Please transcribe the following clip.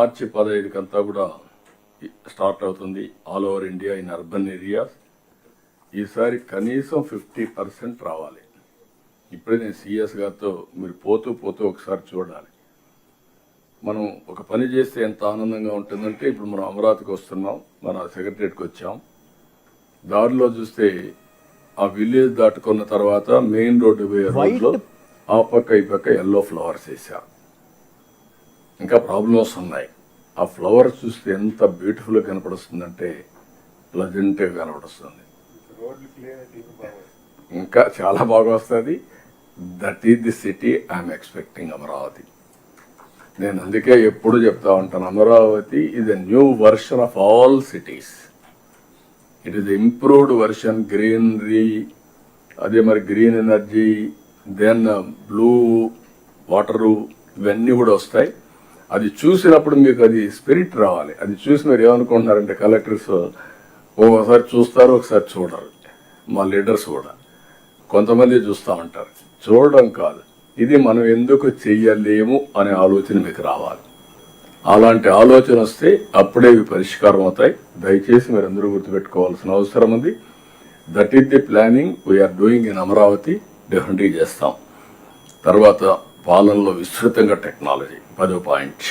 మార్చి 15 కూడా స్టార్ట్ అవుతుంది all over India in urban areas. ఈసారి కనీసం 50% రావాలి. ఇప్పుడే నేను సిఎస్ గారితో మీరు పోతూ ఒకసారి చూడాలి. మనం ఒక పని చేస్తే ఎంత ఆనందంగా ఉంటుందంటే, ఇప్పుడు మనం అమరావతికి వస్తున్నాం, మన సెక్రటరియట్కి వచ్చాం, దారిలో చూస్తే ఆ విలేజ్ దాటుకున్న తర్వాత మెయిన్ రోడ్డు పోయే రోడ్లో ఆ పక్క ఈ పక్క ఎల్లో ఫ్లవర్స్ వేసారు. ఇంకా ప్రాబ్లమ్స్ ఉన్నాయి. ఆ ఫ్లవర్స్ చూస్తే ఎంత బ్యూటిఫుల్గా కనపడుస్తుందంటే ప్లజెంట్గా కనపడుస్తుంది. ఇంకా చాలా బాగా వస్తుంది. That is the city I'm expecting Amaravati. నేను అందుకే ఎప్పుడు చెప్తా ఉంటాను, Amaravati is a new version of all cities. It is improved version. Greenery, అదే మరి green energy, then blue water, ఇవన్నీ కూడా వస్తాయి. అది చూసినప్పుడు మీకు అది స్పిరిట్ రావాలి. అది చూసి మీరు ఏమనుకుంటున్నారంటే, కలెక్టర్స్ ఒకసారి చూస్తారు, ఒకసారి చూడరు. మా లీడర్స్ కూడా కొంతమంది చూస్తూ ఉంటారు. చూడడం కాదు, ఇది మనం ఎందుకు చెయ్యలేము అనే ఆలోచన మీకు రావాలి. అలాంటి ఆలోచన వస్తే అప్పుడే ఇవి పరిష్కారం అవుతాయి. దయచేసి మీరు అందరూ గుర్తుపెట్టుకోవాల్సిన అవసరం ఉంది. That is the planning we are doing in Amaravati. డెఫినెట్గా చేస్తాం. తర్వాత పాలనలో విస్తృతంగా టెక్నాలజీ 10వ పాయింట్.